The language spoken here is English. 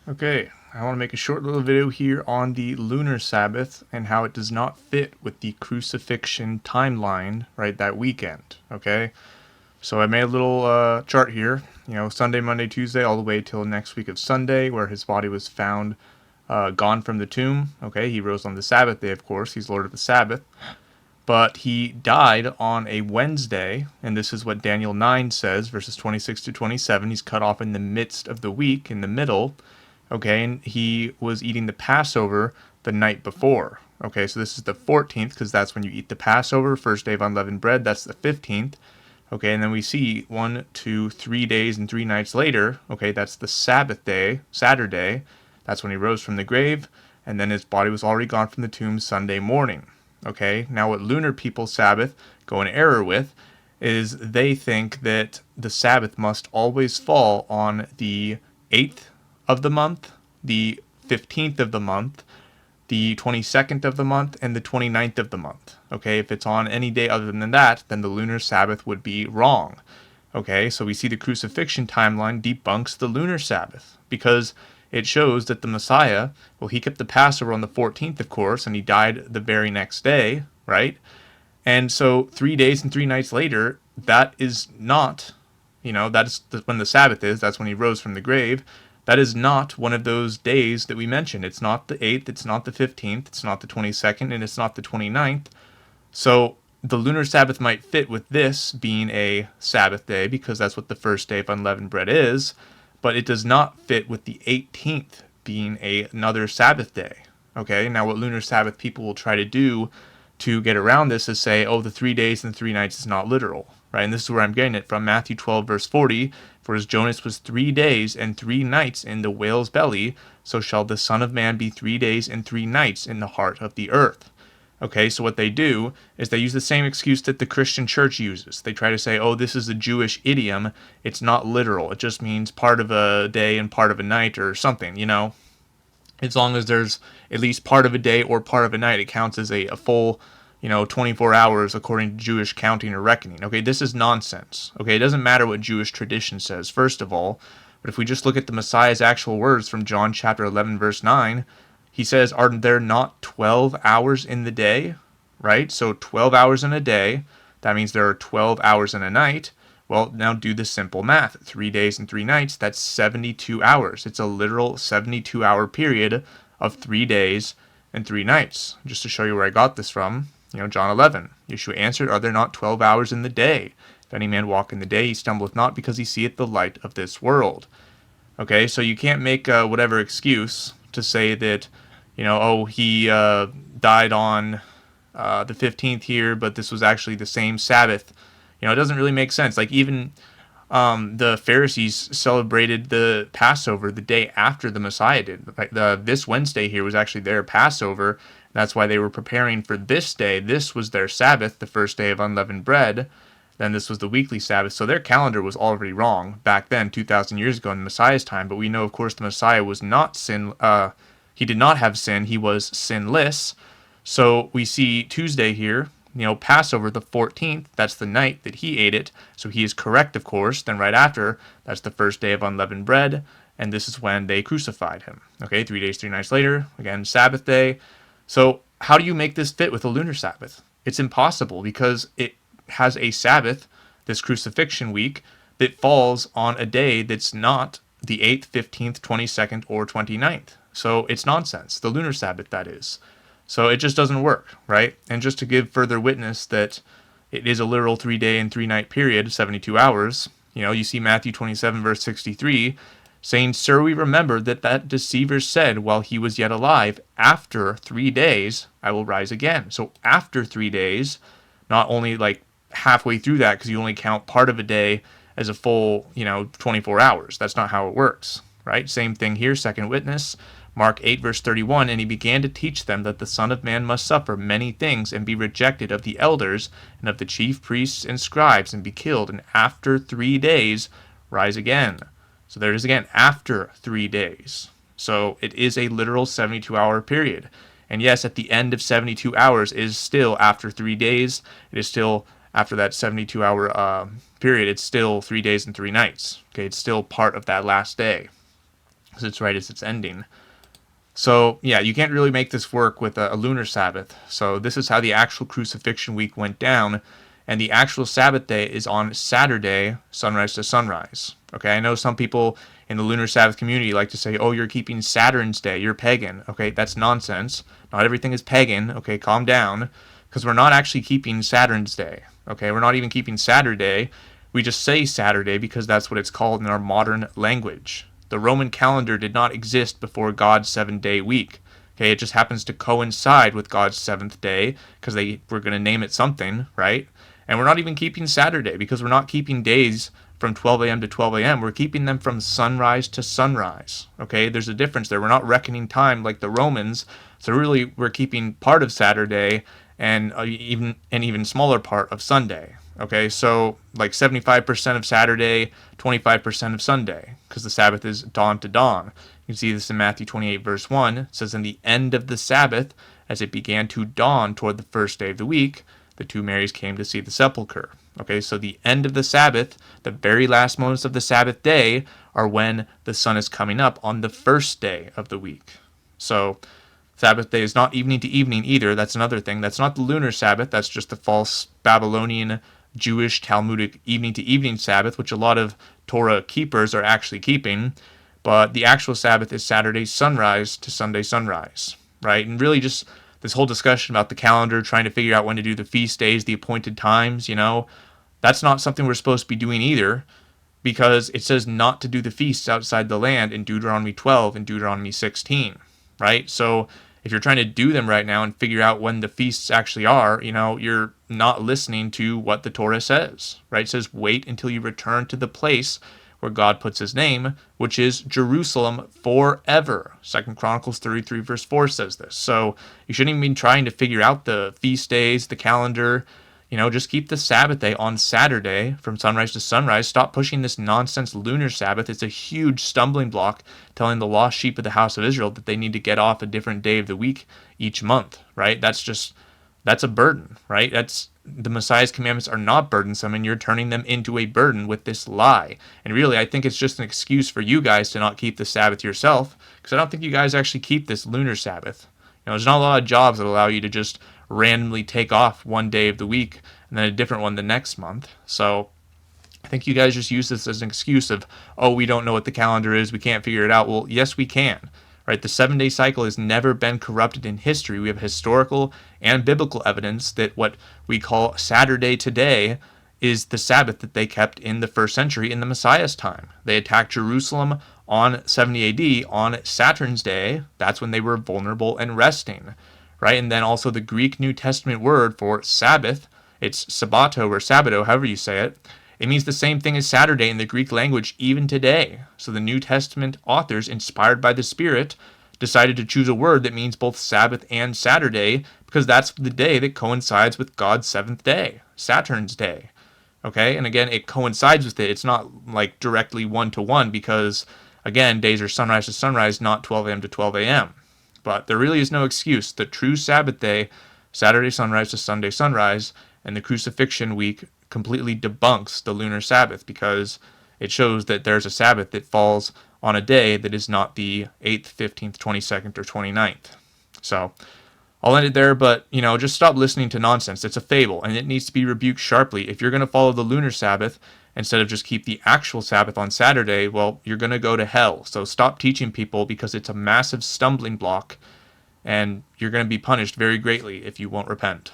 Okay, I want to make a short little video here on the lunar Sabbath and how it does not fit with the crucifixion timeline, right, that weekend, okay? So I made a little chart here, Sunday, Monday, Tuesday, all the way till next week of Sunday, where his body was found gone from the tomb, okay? He rose on the Sabbath day, of course, he's Lord of the Sabbath. But he died on a Wednesday, and this is what Daniel 9 says, verses 26 to 27. He's cut off in the midst of the week, in the middle, okay, and he was eating the Passover the night before. Okay, so this is the 14th, because that's when you eat the Passover, first day of unleavened bread. That's the 15th. Okay, and then we see 1, 2, 3 days and 3 nights later. Okay, that's the Sabbath day, Saturday. That's when he rose from the grave, and then his body was already gone from the tomb Sunday morning. Okay, now what lunar people Sabbath go in error with is they think that the Sabbath must always fall on the 8th of the month, the 15th of the month, the 22nd of the month, and the 29th of the month. Okay, if it's on any day other than that, then the lunar Sabbath would be wrong. Okay, so we see the crucifixion timeline debunks the lunar Sabbath because it shows that the Messiah, well, he kept the Passover on the 14th, of course, and he died the very next day, right? And so 3 days and 3 nights later, that is not, that's when the Sabbath is. That's when he rose from the grave. That is not one of those days that we mentioned. It's not the 8th, it's not the 15th, it's not the 22nd, and it's not the 29th. So the lunar Sabbath might fit with this being a Sabbath day because that's what the first day of unleavened bread is, but it does not fit with the 18th being another Sabbath day. Okay, now what lunar Sabbath people will try to do to get around this is say, oh, the 3 days and 3 nights is not literal, right? And this is where I'm getting it from. Matthew 12, verse 40, for as Jonas was 3 days and 3 nights in the whale's belly, so shall the Son of Man be 3 days and 3 nights in the heart of the earth. Okay, so what they do is they use the same excuse that the Christian church uses. They try to say, oh, this is a Jewish idiom. It's not literal. It just means part of a day and part of a night or something, As long as there's at least part of a day or part of a night, it counts as a full, 24 hours according to Jewish counting or reckoning. Okay, this is nonsense. Okay, it doesn't matter what Jewish tradition says, first of all. But if we just look at the Messiah's actual words from John chapter 11, verse 9, he says, are there not 12 hours in the day? Right? So 12 hours in a day. That means there are 12 hours in a night. Well, now do the simple math. 3 days and 3 nights, that's 72 hours. It's a literal 72-hour period of 3 days and 3 nights. Just to show you where I got this from, John 11. Yeshua answered, are there not 12 hours in the day? If any man walk in the day, he stumbleth not, because he seeth the light of this world. Okay, so you can't make whatever excuse to say that, he died on the 15th here, but this was actually the same Sabbath. It doesn't really make sense. Like even the Pharisees celebrated the Passover the day after the Messiah did. Like this Wednesday here was actually their Passover. That's why they were preparing for this day. This was their Sabbath, the first day of unleavened bread. Then this was the weekly Sabbath. So their calendar was already wrong back then, 2,000 years ago in the Messiah's time. But we know, of course, the Messiah was not sin. He did not have sin. He was sinless. So we see Tuesday here, Passover the 14th, that's the night that he ate it. So he is correct, of course. Then right after, that's the first day of unleavened bread. And this is when they crucified him. Okay, 3 days, 3 nights later, again, Sabbath day. So how do you make this fit with a lunar Sabbath? It's impossible because it has a Sabbath, this crucifixion week, that falls on a day that's not the 8th, 15th, 22nd, or 29th. So it's nonsense. The lunar Sabbath, that is. So it just doesn't work, right? And just to give further witness that it is a literal 3 day and 3 night period, 72 hours, you see Matthew 27, verse 63, saying, sir, we remember that deceiver said while he was yet alive, after 3 days I will rise again. So after 3 days, not only like halfway through that, because you only count part of a day as a full, 24 hours. That's not how it works, right? Same thing here, second witness. Mark 8, verse 31, and he began to teach them that the Son of Man must suffer many things and be rejected of the elders and of the chief priests and scribes and be killed, and after 3 days rise again. So there it is again, after 3 days. So it is a literal 72-hour period. And yes, at the end of 72 hours is still after 3 days. It is still after that 72-hour period. It's still 3 days and 3 nights. Okay, it's still part of that last day. because it's right as it's ending. So, yeah, you can't really make this work with a lunar Sabbath. So this is how the actual crucifixion week went down. And the actual Sabbath day is on Saturday, sunrise to sunrise. Okay, I know some people in the lunar Sabbath community like to say, oh, you're keeping Saturn's day, you're pagan. Okay, that's nonsense. Not everything is pagan. Okay, calm down. Because we're not actually keeping Saturn's day. Okay, we're not even keeping Saturday. We just say Saturday because that's what it's called in our modern language. The Roman calendar did not exist before God's 7-day week. Okay, it just happens to coincide with God's 7th day because they were going to name it something, right? And we're not even keeping Saturday because we're not keeping days from 12 a.m. to 12 a.m. We're keeping them from sunrise to sunrise. Okay, there's a difference there. We're not reckoning time like the Romans. So really, we're keeping part of Saturday and even an even smaller part of Sunday. Okay, so like 75% of Saturday, 25% of Sunday, because the Sabbath is dawn to dawn. You can see this in Matthew 28, verse 1. It says, in the end of the Sabbath, as it began to dawn toward the first day of the week, the two Marys came to see the sepulchre. Okay, so the end of the Sabbath, the very last moments of the Sabbath day, are when the sun is coming up on the first day of the week. So Sabbath day is not evening to evening either. That's another thing. That's not the lunar Sabbath. That's just the false Babylonian Jewish Talmudic evening to evening Sabbath, which a lot of Torah keepers are actually keeping. But the actual Sabbath is Saturday sunrise to Sunday sunrise, right? And really just this whole discussion about the calendar, trying to figure out when to do the feast days, the appointed times, that's not something we're supposed to be doing either, because it says not to do the feasts outside the land in Deuteronomy 12 and Deuteronomy 16, right? So if you're trying to do them right now and figure out when the feasts actually are, you're not listening to what the Torah says, right? It says, wait until you return to the place where God puts his name, which is Jerusalem forever. 2 Chronicles 33 verse 4 says this. So you shouldn't even be trying to figure out the feast days, the calendar. Just keep the Sabbath day on Saturday from sunrise to sunrise. Stop pushing this nonsense lunar Sabbath. It's a huge stumbling block telling the lost sheep of the house of Israel that they need to get off a different day of the week each month, right? That's a burden, right? The Messiah's commandments are not burdensome, and you're turning them into a burden with this lie. And really, I think it's just an excuse for you guys to not keep the Sabbath yourself, because I don't think you guys actually keep this lunar Sabbath. There's not a lot of jobs that allow you to just randomly take off one day of the week and then a different one the next month. So I think you guys just use this as an excuse of, oh, we don't know what the calendar is, we can't figure it out. Well, yes, we can. Right? The 7-day cycle has never been corrupted in history. We have historical and biblical evidence that what we call Saturday today is the Sabbath that they kept in the first century in the Messiah's time. They attacked Jerusalem on 70 AD on Saturn's day. That's when they were vulnerable and resting. Right? And then also the Greek New Testament word for Sabbath, it's Sabbato or Sabbato, however you say it. It means the same thing as Saturday in the Greek language even today. So the New Testament authors, inspired by the Spirit, decided to choose a word that means both Sabbath and Saturday because that's the day that coincides with God's 7th day, Saturn's day. Okay, and again, it coincides with it. It's not like directly one-to-one because, again, days are sunrise to sunrise, not 12 a.m. to 12 a.m. But there really is no excuse. The true Sabbath day, Saturday sunrise to Sunday sunrise, and the crucifixion week completely debunks the lunar Sabbath because it shows that there's a Sabbath that falls on a day that is not the 8th, 15th, 22nd, or 29th. So I'll end it there, but, just stop listening to nonsense. It's a fable, and it needs to be rebuked sharply. If you're going to follow the lunar Sabbath instead of just keep the actual Sabbath on Saturday, well, you're going to go to hell. So stop teaching people because it's a massive stumbling block, and you're going to be punished very greatly if you won't repent.